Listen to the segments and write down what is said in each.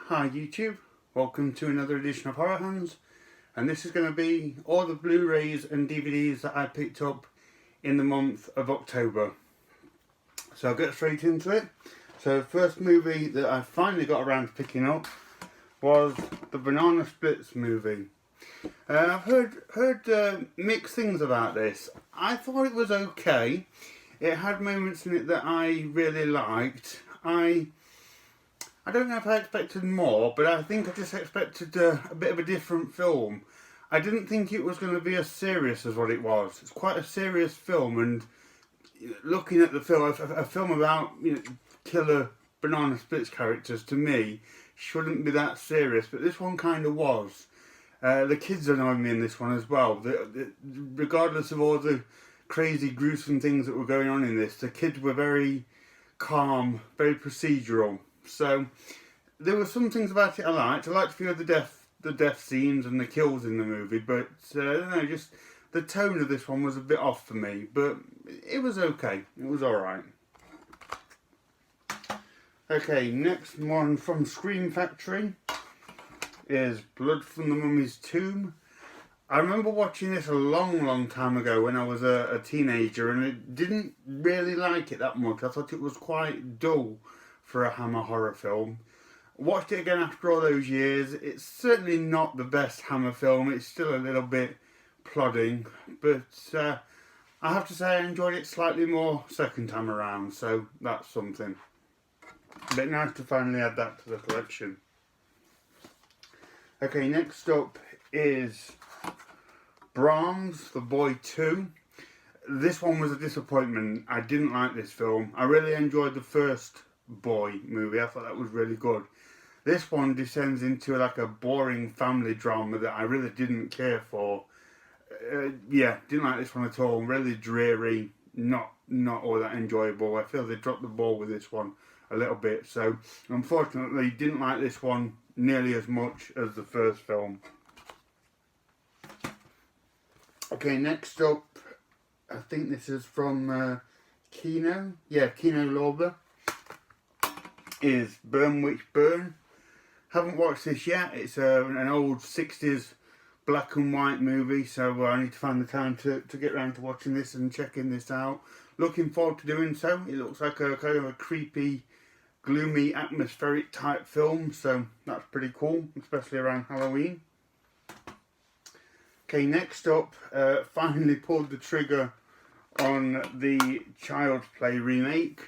Hi YouTube, welcome to another edition of Horror Hands, and this is going to be all the Blu-rays and DVDs that I picked up in the month of October. So I'll get straight into it. So the first movie that I finally got around to picking up was the Banana Splits movie. I've heard mixed things about this. I thought it was okay. It had moments in it that I really liked. I don't know if I expected more, but I think I just expected a bit of a different film. I didn't think it was going to be as serious as what it was. It's quite a serious film, and looking at the film, a film about killer Banana Splits characters, to me, shouldn't be that serious, but this one kind of was. The kids annoyed me in this one as well. Regardless of all the crazy, gruesome things that were going on in this, the kids were very calm, very procedural. So there were some things about it I liked. I liked a few of the death scenes and the kills in the movie, but I don't know, just the tone of this one was a bit off for me. But it was okay. It was alright. Okay, next one from Scream Factory is Blood from the Mummy's Tomb. I remember watching this a long time ago when I was a teenager, and I didn't really like it that much. I thought it was quite dull for a Hammer horror film. Watched it again after all those years. It's certainly not the best Hammer film. It's still a little bit plodding, but I have to say I enjoyed it slightly more second time around, so that's something. A bit nice to finally add that to the collection. Okay, next up is Brahms, The Boy 2. This one was a disappointment. I didn't like this film. I really enjoyed the first Boy movie. I thought that was really good. This one descends into like a boring family drama that I really didn't care for. Didn't like this one at all. Really dreary, not all that enjoyable. I feel they dropped the ball with this one a little bit. So unfortunately, didn't like this one nearly as much as the first film. Okay, next up, I think this is from Kino. Yeah, Kino Lorber. Is Burmwick Burn. Haven't watched this yet. It's an old 60s black and white movie, so I need to find the time to get around to watching this and checking this out. Looking forward to doing so. It looks like a kind of a creepy, gloomy, atmospheric type film, so that's pretty cool, especially around Halloween. Okay, next up, finally pulled the trigger on the Child's Play remake.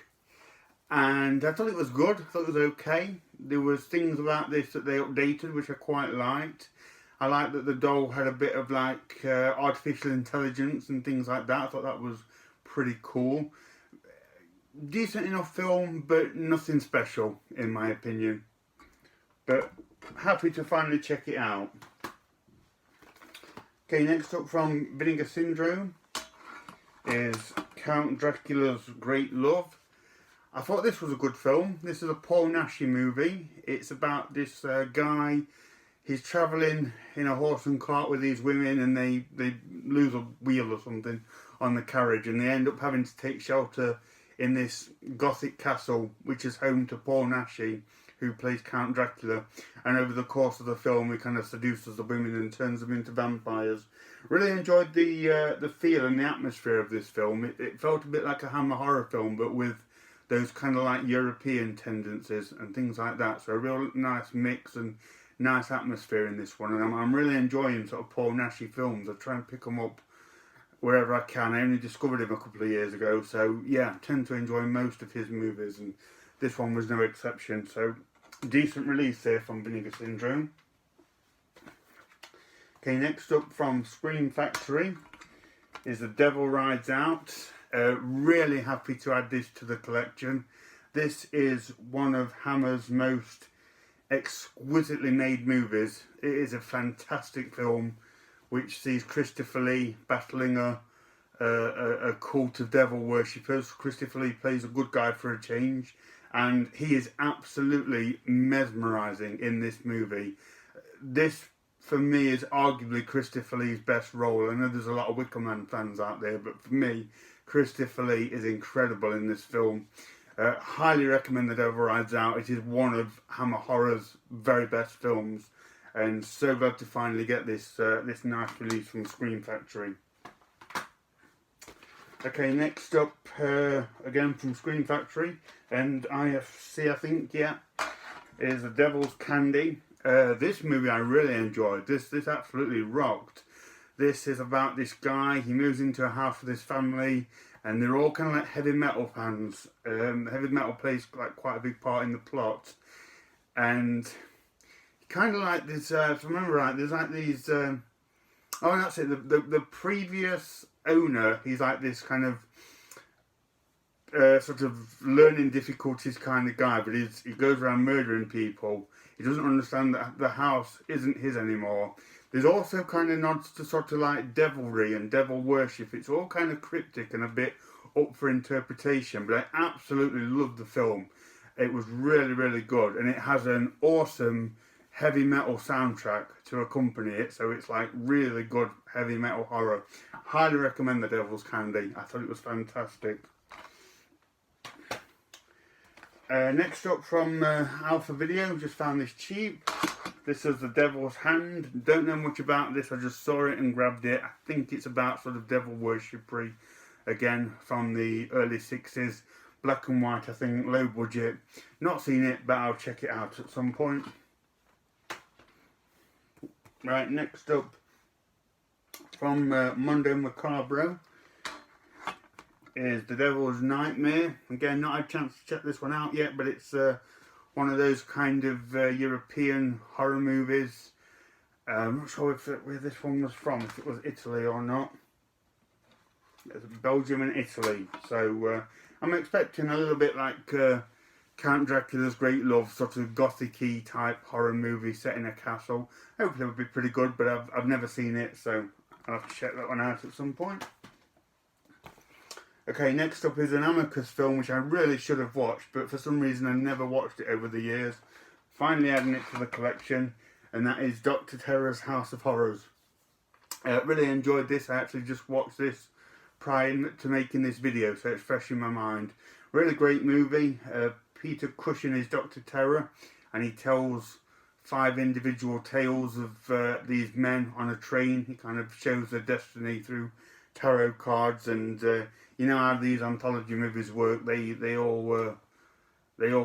And I thought it was good. I thought it was okay. There was things about this that they updated which I quite liked. I liked that the doll had a bit of like artificial intelligence and things like that. I thought that was pretty cool. Decent enough film, but nothing special in my opinion. But happy to finally check it out. Okay, next up from Vinegar Syndrome is Count Dracula's Great Love. I thought this was a good film. This is a Paul Naschy movie. It's about this guy. He's travelling in a horse and cart with these women, and they lose a wheel or something on the carriage, and they end up having to take shelter in this gothic castle, which is home to Paul Naschy, who plays Count Dracula. And over the course of the film, he kind of seduces the women and turns them into vampires. Really enjoyed the feel and the atmosphere of this film. It felt a bit like a Hammer horror film, but with those kind of like European tendencies and things like that. So a real nice mix and nice atmosphere in this one. And I'm really enjoying sort of Paul Naschy films. I try and pick them up wherever I can. I only discovered him a couple of years ago. So yeah, I tend to enjoy most of his movies, and this one was no exception. So decent release there from Vinegar Syndrome. Okay, next up from Scream Factory is The Devil Rides Out. Really happy to add this to the collection. This is one of Hammer's most exquisitely made movies. It is a fantastic film which sees Christopher Lee battling a cult of devil worshippers. Christopher Lee plays a good guy for a change, and he is absolutely mesmerising in this movie. This, for me, is arguably Christopher Lee's best role. I know there's a lot of Wicker Man fans out there, but for me, Christopher Lee is incredible in this film. Highly recommend The Devil Rides Out. It is one of Hammer Horror's very best films, and so glad to finally get this this nice release from Scream Factory. Okay, next up, again from Scream Factory and IFC, I think, yeah, is The Devil's Candy. This movie I really enjoyed. This absolutely rocked. This is about this guy. He moves into a house with his family, and they're all kind of like heavy metal fans. Heavy metal plays like quite a big part in the plot, and kind of like this. If I remember right, there's like these. Oh, that's it. The previous owner, he's like this kind of sort of learning difficulties kind of guy, but he goes around murdering people. He doesn't understand that the house isn't his anymore. There's also kind of nods to sort of like devilry and devil worship. It's all kind of cryptic and a bit up for interpretation, but I absolutely loved the film. It was really, really good, and it has an awesome heavy metal soundtrack to accompany it, so it's like really good heavy metal horror. Highly recommend The Devil's Candy. I thought it was fantastic. Next up from Alpha Video, just found this cheap. This is The Devil's Hand. Don't know much about this, I just saw it and grabbed it. I think it's about sort of devil worshippery, again from the early 60s. Black and white, I think, low budget. Not seen it, but I'll check it out at some point. Right, next up from Mondo Macabro is The Devil's Nightmare. Again, not had a chance to check this one out yet, but it's one of those kind of European horror movies. I'm not sure where this one was from, if it was Italy or not. It's Belgium and Italy, so I'm expecting a little bit like Count Dracula's Great Love, sort of gothic-y type horror movie set in a castle. Hopefully it'll be pretty good, but I've never seen it, so I'll have to check that one out at some point. Okay, next up is an Amicus film, which I really should have watched, but for some reason I never watched it over the years. Finally adding it to the collection, and that is Dr. Terror's House of Horrors. Really enjoyed this. I actually just watched this prior to making this video, so it's fresh in my mind. Really great movie. Peter Cushing is Dr. Terror, and he tells 5 individual tales of these men on a train. He kind of shows their destiny through tarot cards, and you know how these anthology movies work. They all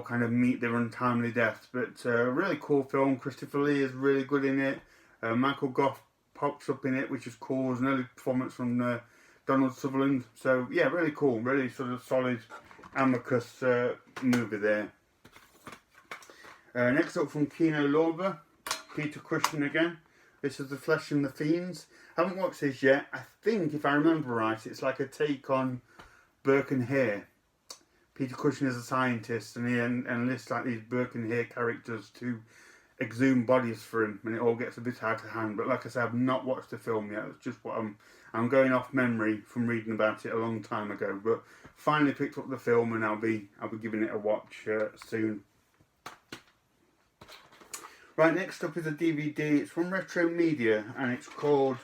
kind of meet their untimely deaths. But a really cool film. Christopher Lee is really good in it. Michael Gough pops up in it, which is cool. There's an early performance from Donald Sutherland. So yeah, really cool. Really sort of solid Amicus movie there. Next up from Kino Lorber, Peter Cushing again. This is The Flesh and the Fiends. Haven't watched this yet. I think, if I remember right, it's like a take on Burke and Hare. Peter Cushing is a scientist, and he enlists like these Burke and Hare characters to exhume bodies for him, and it all gets a bit out of hand. But like I said, I've not watched the film yet. It's just what I'm going off memory from reading about it a long time ago. But finally picked up the film, and I'll be giving it a watch soon. Right, next up is a DVD. It's from Retro Media, and it's called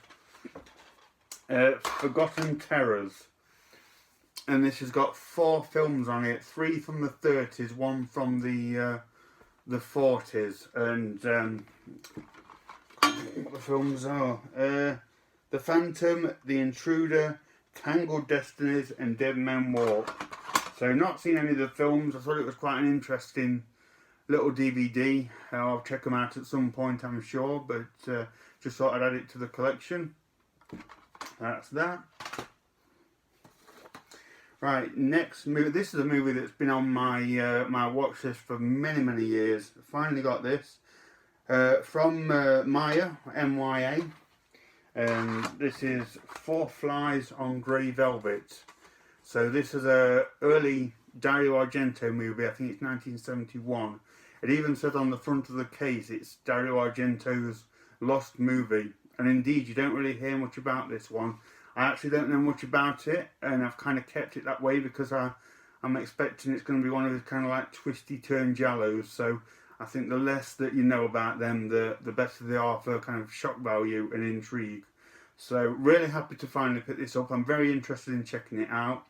Forgotten Terrors. And this has got 4 films on it, 3 from the 30s, 1 from the 40s, and what the films are. The Phantom, The Intruder, Tangled Destinies, and Dead Men Walk. So not seen any of the films. I thought it was quite an interesting little DVD. I'll check them out at some point, I'm sure, but just thought I'd add it to the collection. That's that. Right, next movie. This is a movie that's been on my my watch list for many years. Finally got this from Maya, MYA. This is 4 Flies on Grey Velvet. So this is a early Dario Argento movie. I think it's 1971. It even says on the front of the case it's Dario Argento's lost movie. And indeed, you don't really hear much about this one. I actually don't know much about it, and I've kind of kept it that way because I'm expecting it's going to be one of those kind of like twisty turn giallos. So I think the less that you know about them, the better they are for kind of shock value and intrigue. So really happy to finally pick this up. I'm very interested in checking it out,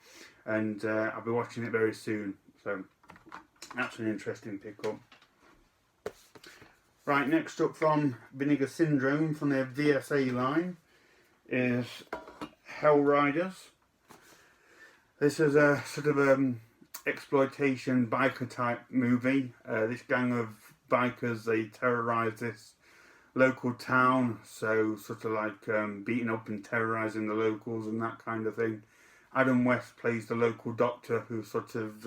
and I'll be watching it very soon. So that's an interesting pickup. Right, next up from Vinegar Syndrome from their VSA line is Hell Riders. This is a sort of exploitation biker type movie. This gang of bikers, they terrorise this local town, so sort of like beating up and terrorising the locals and that kind of thing. Adam West plays the local doctor who sort of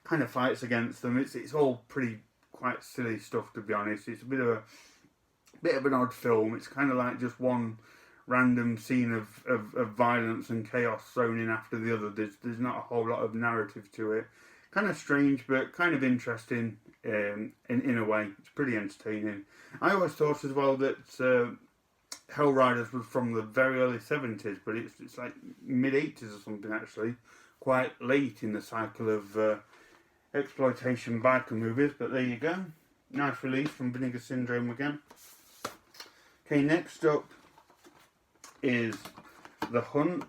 kind of fights against them. It's all quite silly stuff, to be honest. It's a bit of an odd film. It's kind of like just one random scene of violence and chaos thrown in after the other. There's not a whole lot of narrative to it. Kind of strange, but kind of interesting in a way. It's pretty entertaining. I always thought as well that Hell Riders was from the very early 70s, but it's like mid 80s or something actually. Quite late in the cycle of exploitation biker movies, but there you go. Nice release from Vinegar Syndrome again. Okay, next up is The Hunt.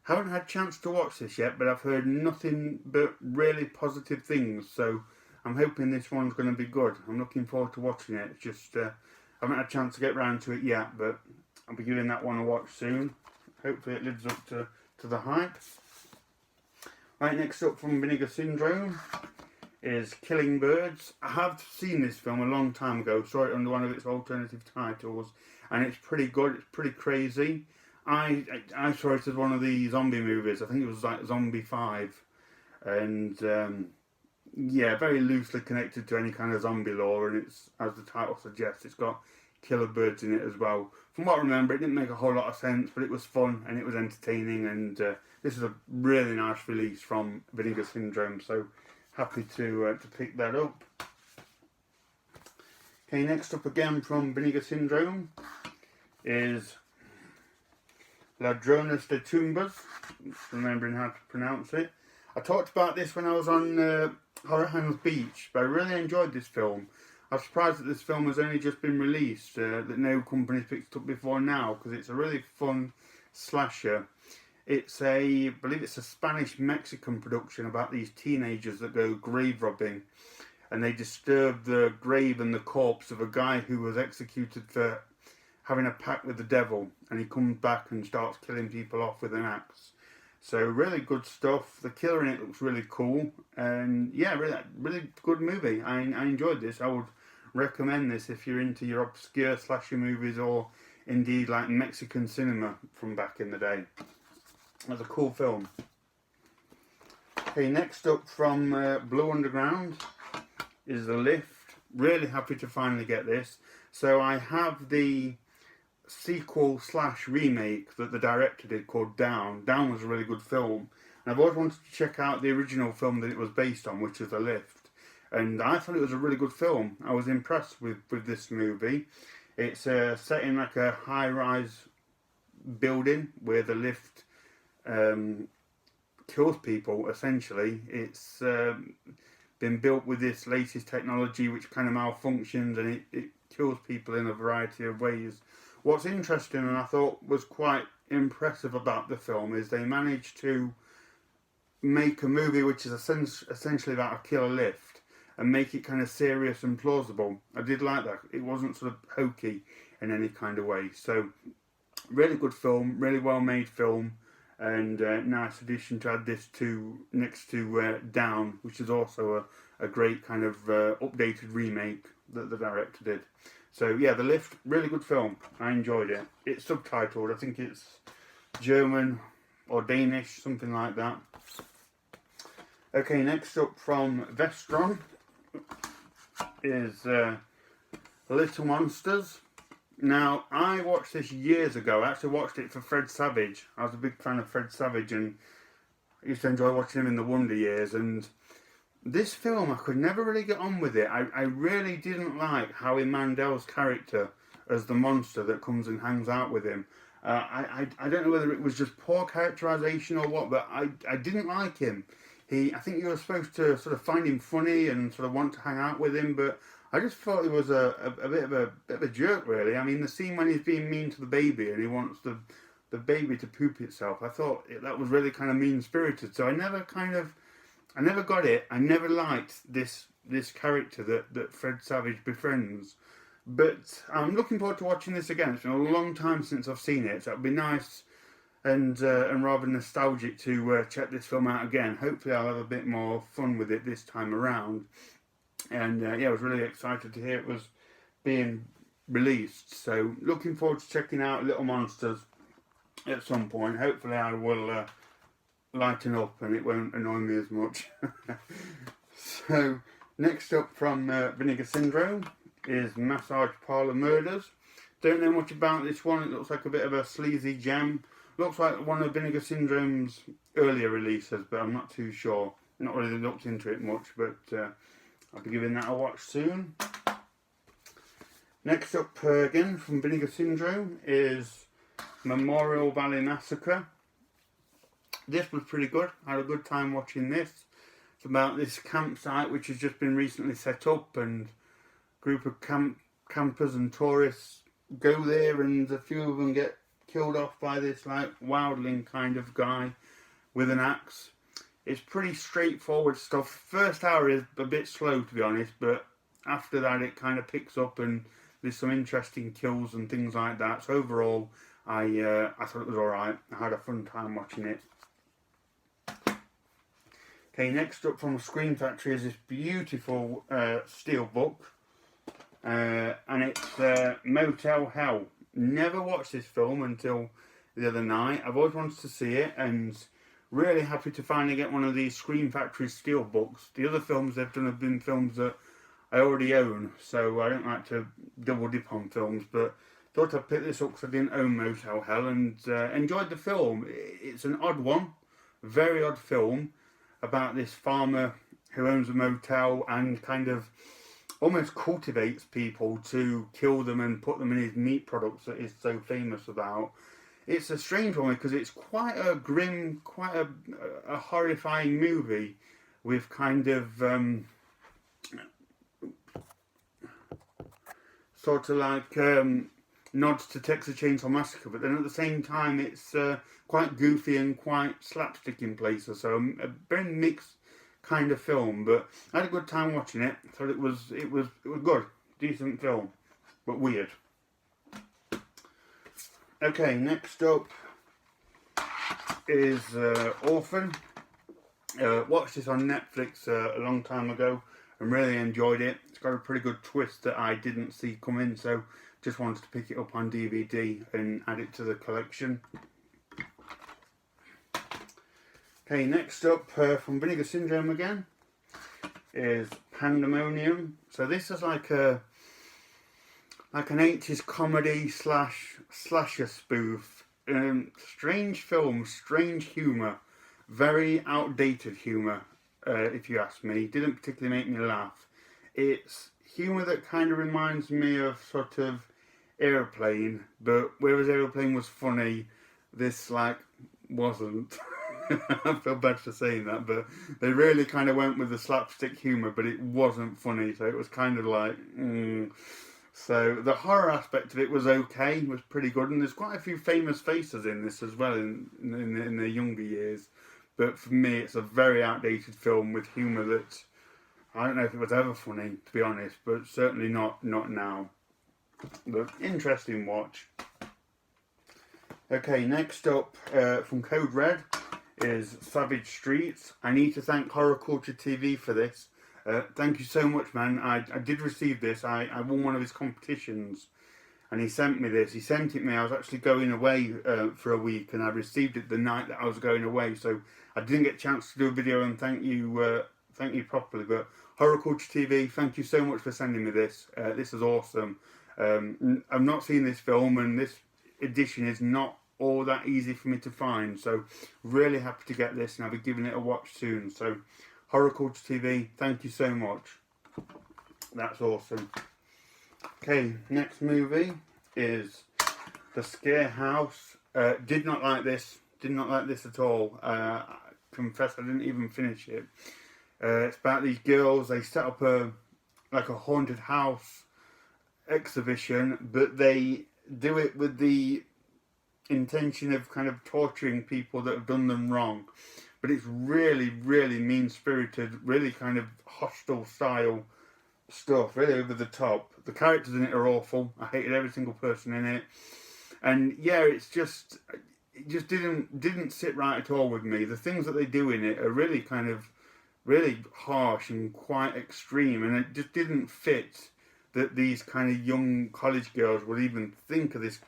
Haven't had a chance to watch this yet, but I've heard nothing but really positive things, so I'm hoping this one's going to be good. I'm looking forward to watching it. It's just I haven't had a chance to get round to it yet, but I'll be giving that one a watch soon. Hopefully it lives up to the hype. Right, next up from Vinegar Syndrome is Killing Birds. I have seen this film a long time ago, saw it under one of its alternative titles, and it's pretty good, it's pretty crazy. I saw it as one of the zombie movies. I think it was like Zombie 5, and yeah, very loosely connected to any kind of zombie lore, and it's, as the title suggests, it's got killer birds in it as well. From what I remember, it didn't make a whole lot of sense, but it was fun and it was entertaining, and this is a really nice release from Vinegar Syndrome, so happy to pick that up. Okay, next up again from Vinegar Syndrome is Ladronas de Tumbas, remembering how to pronounce it. I talked about this when I was on Horror Hands Beach, but I really enjoyed this film. I'm surprised that this film has only just been released, that no company's picked it up before now, because it's a really fun slasher. I believe it's a Spanish-Mexican production about these teenagers that go grave robbing, and they disturb the grave and the corpse of a guy who was executed for having a pact with the devil, and he comes back and starts killing people off with an axe. So really good stuff. The killer in it looks really cool, and yeah, really good movie. I enjoyed this. I would recommend this if you're into your obscure slasher movies, or indeed like Mexican cinema from back in the day. That's a cool film. Okay, next up from Blue Underground is The Lift. Really happy to finally get this. So I have the sequel / remake that the director did called Down. Down was a really good film, and I've always wanted to check out the original film that it was based on, which is The Lift, and I thought it was a really good film. I was impressed with this movie. It's set in like a high-rise building where the lift kills people, essentially. It's been built with this latest technology which kind of malfunctions, and it kills people in a variety of ways. What's interesting, and I thought was quite impressive about the film, is they managed to make a movie which is essentially about a killer lift and make it kind of serious and plausible. I did like that. It wasn't sort of hokey in any kind of way. So, really good film, really well made film, and nice addition to add this to next to Down, which is also a great kind of updated remake that the director did. So yeah, The Lift, really good film. I enjoyed it. It's subtitled. I think it's German or Danish, something like that. Okay, next up from Vestron is Little Monsters. Now, I watched this years ago. I actually watched it for Fred Savage. I was a big fan of Fred Savage, and I used to enjoy watching him in the Wonder Years, and this film, I could never really get on with it. I really didn't like Howie Mandel's character as the monster that comes and hangs out with him. I don't know whether it was just poor characterization or what, but I didn't like him. I think you were supposed to sort of find him funny and sort of want to hang out with him, but I just thought he was a bit of a jerk, really. I mean, the scene when he's being mean to the baby and he wants the baby to poop itself, I thought that was really kind of mean-spirited, so I never kind of I never got it. I never liked this character that Fred Savage befriends. But I'm looking forward to watching this again. It's been a long time since I've seen it, so it'll be nice and rather nostalgic to check this film out again. Hopefully I'll have a bit more fun with it this time around. And yeah, I was really excited to hear it was being released. So looking forward to checking out Little Monsters at some point. Hopefully I will lighten up and it won't annoy me as much. So next up from Vinegar Syndrome is Massage Parlor Murders. Don't know much about this one. It looks like a bit of a sleazy gem. Looks like one of Vinegar Syndrome's earlier releases, but I'm not too sure. Not really looked into it much, but I'll be giving that a watch soon. Next up again from Vinegar Syndrome is Memorial Valley Massacre. This was pretty good. I had a good time watching this. It's about this campsite which has just been recently set up, and a group of campers and tourists go there, and a few of them get killed off by this like wildling kind of guy with an axe. It's pretty straightforward stuff. First hour is a bit slow, to be honest, but after that it kind of picks up and there's some interesting kills and things like that. So overall, I thought it was alright. I had a fun time watching it. Okay, next up from Scream Factory is this beautiful steel book. And it's Motel Hell. Never watched this film until the other night. I've always wanted to see it, and really happy to finally get one of these Scream Factory steel books. The other films they've done have been films that I already own, so I don't like to double dip on films, but thought I'd pick this up because I didn't own Motel Hell, and enjoyed the film. It's an odd one, very odd film, about this farmer who owns a motel and kind of almost cultivates people to kill them and put them in his meat products that he's so famous about. It's a strange one because it's quite a grim, quite a horrifying movie with kind of sort of like nods to Texas Chainsaw Massacre, but then at the same time it's quite goofy and quite slapstick in places, so a very mixed kind of film. But I had a good time watching it. Thought it was good, decent film, but weird. Okay, next up is Orphan. Watched this on Netflix a long time ago and really enjoyed it. It's got a pretty good twist that I didn't see coming, so just wanted to pick it up on DVD and add it to the collection. Okay, next up from Vinegar Syndrome again is Pandemonium. So this is like an 80s comedy slasher spoof. Strange film, strange humour, very outdated humour, if you ask me. Didn't particularly make me laugh. It's humour that kind of reminds me of sort of Airplane, but whereas Airplane was funny, this like wasn't. I feel bad for saying that, but they really kind of went with the slapstick humour, but it wasn't funny, so it was kind of like, So the horror aspect of it was okay, was pretty good, and there's quite a few famous faces in this as well in their younger years. But for me, it's a very outdated film with humour that I don't know if it was ever funny, to be honest, but certainly not now. But interesting watch. Okay, next up from Code Red is Savage Streets. I need to thank Horror Culture TV for this. Thank you so much, man. I did receive this. I won one of his competitions and he sent me this. He sent it me. I was actually going away for a week and I received it the night that I was going away. So I didn't get a chance to do a video and thank you properly. But Horror Culture TV, thank you so much for sending me this. This is awesome. I've not seen this film and this edition is not all that easy for me to find. So really happy to get this and I'll be giving it a watch soon. So Horror Culture TV, thank you so much. That's awesome. Okay, next movie is The Scarehouse. Did not like this. Did not like this at all. I confess I didn't even finish it. It's about these girls. They set up a haunted house exhibition, but they do it with the intention of kind of torturing people that have done them wrong. but it's really, really mean-spirited, really kind of hostile style stuff, really over the top. The characters in it are awful. I hated every single person in it, and yeah, it just didn't sit right at all with me. The things that they do in it are really kind of really harsh and quite extreme, and it just didn't fit that these kind of young college girls would even think of this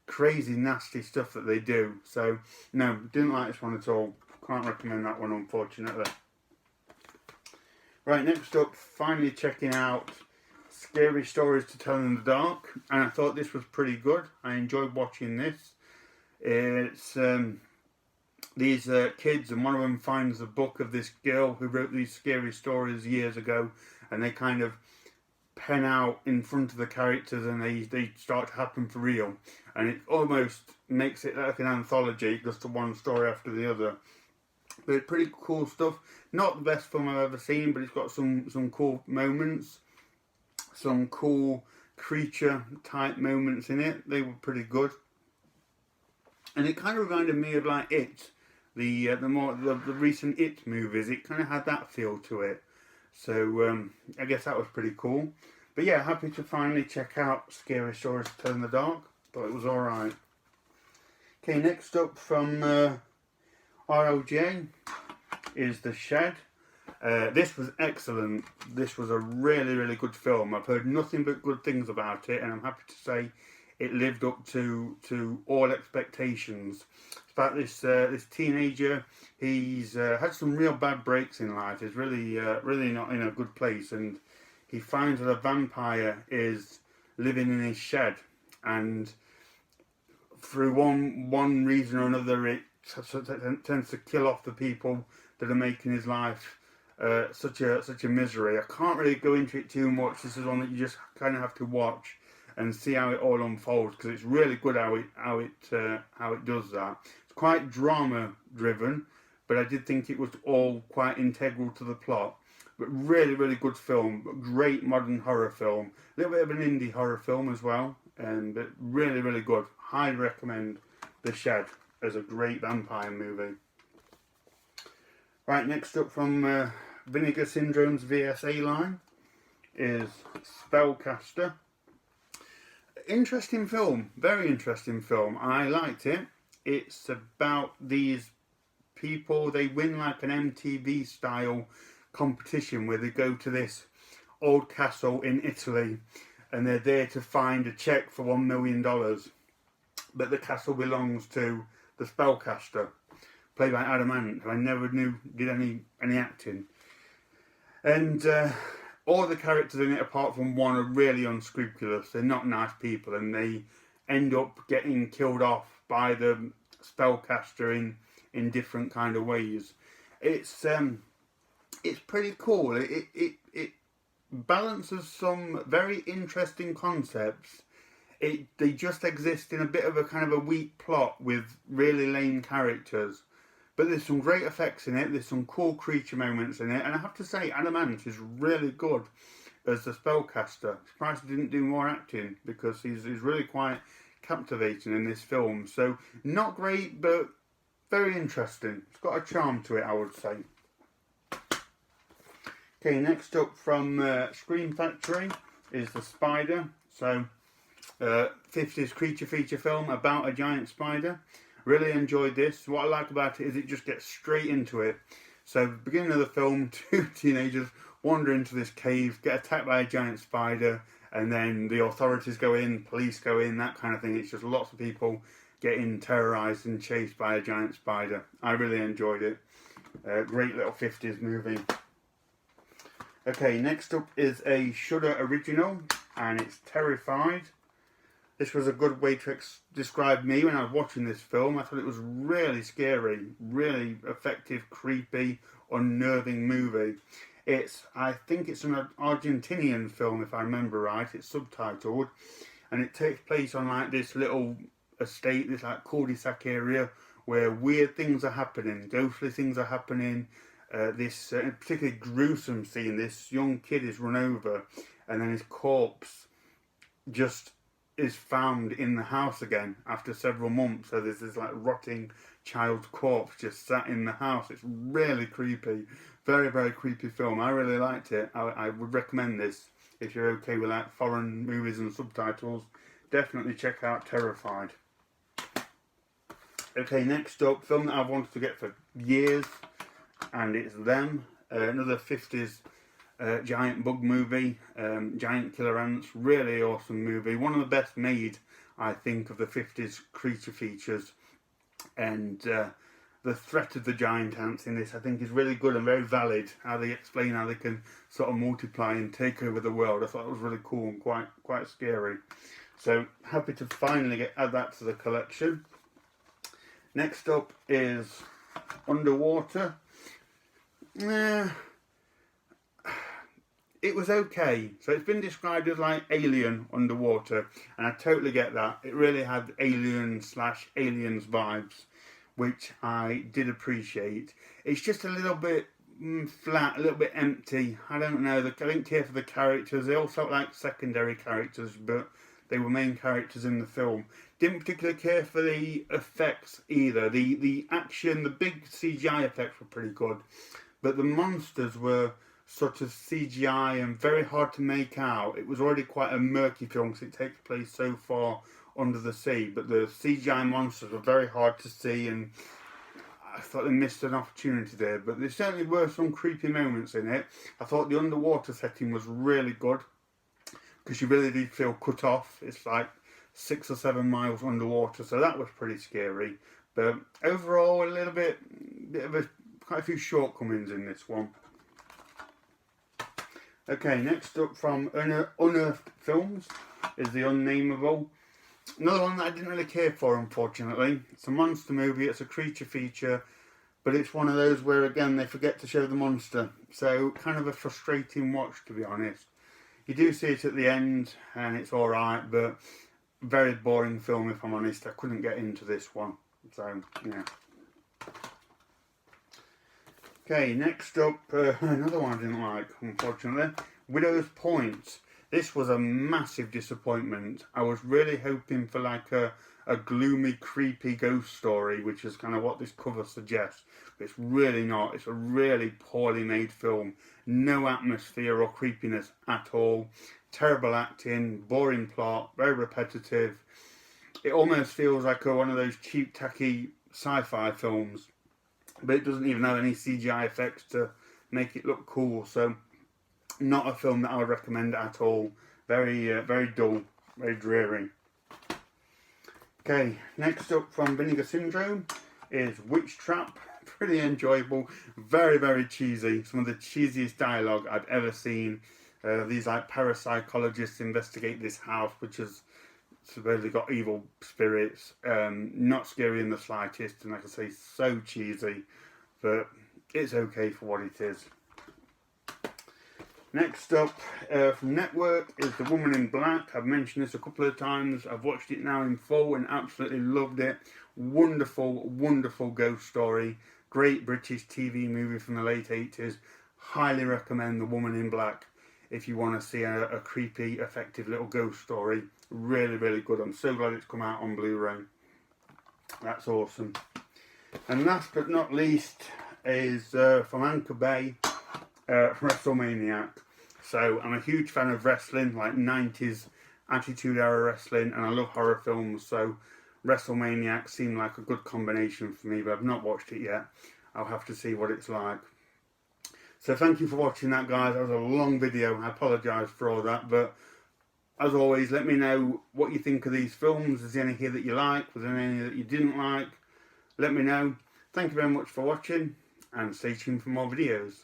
crazy nasty stuff that they do. So no, didn't like this one at all. Can't recommend that one, unfortunately. Right, next up, finally checking out Scary Stories to Tell in the Dark, and I thought this was pretty good. I enjoyed watching this. It's these kids, and one of them finds the book of this girl who wrote these scary stories years ago, and they kind of pen out in front of the characters, and they start to happen for real, and it almost makes it like an anthology, just to one story after the other. But pretty cool stuff. Not the best film I've ever seen, but it's got some cool moments, some cool creature type moments in it. They were pretty good, and it kind of reminded me of like It, the recent It movies. It kind of had that feel to it. So I guess that was pretty cool. But yeah, happy to finally check out Scary Stories to Tell in the Dark. Thought it was alright. Okay, next up from RLJ is The Shed. This was excellent. This was a really, really good film. I've heard nothing but good things about it, and I'm happy to say it lived up to all expectations. It's about this teenager. He's had some real bad breaks in life. He's really not in a good place, and he finds that a vampire is living in his shed, and through one reason or another, it tends to kill off the people that are making his life such a misery. I can't really go into it too much. This is one that you just kind of have to watch and see how it all unfolds, because it's really good how it does that. It's quite drama driven, but I did think it was all quite integral to the plot. But really, really good film. Great modern horror film. A little bit of an indie horror film as well, but really, really good. Highly recommend The Shed as a great vampire movie. Right, next up from Vinegar Syndrome's VSA line is Spellcaster. Interesting film, very interesting film. I liked it. It's about these people. They win like an MTV style competition where they go to this old castle in Italy, and they're there to find a check for $1 million. But the castle belongs to the Spellcaster, played by Adam Ant, who I never knew did any acting. And all the characters in it, apart from one, are really unscrupulous. They're not nice people, and they end up getting killed off by the Spellcaster in different kind of ways. It's pretty cool. It balances some very interesting concepts. They just exist in a bit of a kind of a weak plot with really lame characters. But there's some great effects in it, there's some cool creature moments in it, and I have to say, Adam Ant is really good as the Spellcaster. Surprised he didn't do more acting, because he's really quite captivating in this film. So, not great, but very interesting. It's got a charm to it, I would say. Okay, next up from Scream Factory is The Spider. So, 50s creature feature film about a giant spider. Really enjoyed this. What I like about it is it just gets straight into it. So, beginning of the film, two teenagers wander into this cave, get attacked by a giant spider, and then the authorities go in, police go in, that kind of thing. It's just lots of people getting terrorised and chased by a giant spider. I really enjoyed it. Great little 50s movie. Okay, next up is a Shudder original, and it's Terrified. This was a good way to describe me when I was watching this film. I thought it was really scary, really effective, creepy, unnerving movie. I think it's an Argentinian film, if I remember right. It's subtitled, and it takes place on like this little estate, this like cul-de-sac area where weird things are happening, ghostly things are happening. This particularly gruesome scene. This young kid is run over, and then his corpse just is found in the house again after several months. So there's this like rotting child's corpse just sat in the house. It's really creepy. Very, very creepy film. I really liked it. I would recommend this if you're okay with like foreign movies and subtitles. Definitely check out Terrified. Okay, next up, film that I've wanted to get for years, and it's Them, another 50s giant bug movie, giant killer ants, really awesome movie. One of the best made, I think, of the 50s creature features, and the threat of the giant ants in this, I think, is really good and very valid. How they explain how they can sort of multiply and take over the world. I thought it was really cool and quite scary. So happy to finally add that to the collection. Next up is Underwater. It was okay. So it's been described as like Alien underwater, and I totally get that. It really had Alien/Aliens vibes, which I did appreciate. It's just a little bit flat, a little bit empty. I don't know. I didn't care for the characters. They all felt like secondary characters, but they were main characters in the film. Didn't particularly care for the effects either. The action, the big CGI effects were pretty good, but the monsters were sort of CGI and very hard to make out. It was already quite a murky film because it takes place so far under the sea, but the CGI monsters were very hard to see, and I thought they missed an opportunity there. But there certainly were some creepy moments in it. I thought the underwater setting was really good, because you really did feel cut off. It's like 6 or 7 miles underwater, so that was pretty scary. But overall, a little bit of quite a few shortcomings in this one. Okay, next up from Unearthed Films is The Unnameable. Another one that I didn't really care for, unfortunately. It's a monster movie, it's a creature feature, but it's one of those where, again, they forget to show the monster. So, kind of a frustrating watch, to be honest. You do see it at the end, and it's alright, but very boring film, if I'm honest. I couldn't get into this one. So, yeah. Okay, next up, another one I didn't like, unfortunately. Widow's Point. This was a massive disappointment. I was really hoping for like a gloomy, creepy ghost story, which is kind of what this cover suggests. But it's really not. It's a really poorly made film. No atmosphere or creepiness at all. Terrible acting, boring plot, very repetitive. It almost feels like one of those cheap, tacky sci-fi films. But it doesn't even have any CGI effects to make it look cool. So, not a film that I would recommend at all. Very dull, very dreary. Okay, next up from Vinegar Syndrome is Witch Trap. Pretty enjoyable, very cheesy. Some of the cheesiest dialogue I've ever seen. These like parapsychologists investigate this house, which has supposedly got evil spirits. Not scary in the slightest, and like I say, so cheesy, but it's okay for what it is. Next up from Network is The Woman in Black. I've mentioned this a couple of times. I've watched it now in full and absolutely loved it. Wonderful ghost story. Great British TV movie from the late 80s. Highly recommend The Woman in Black if you want to see a creepy, effective little ghost story. Really good. I'm so glad it's come out on Blu-ray. That's awesome. And last but not least is from Anchor Bay, Wrestlemania. So I'm a huge fan of wrestling, like 90s Attitude Era wrestling, and I love horror films, so Wrestlemania seemed like a good combination for me, but I've not watched it yet. I'll have to see what it's like. So thank you for watching that, guys. That was a long video. I apologise for all that, but as always, let me know what you think of these films. Is there any here that you like? Was there any that you didn't like? Let me know. Thank you very much for watching, and stay tuned for more videos.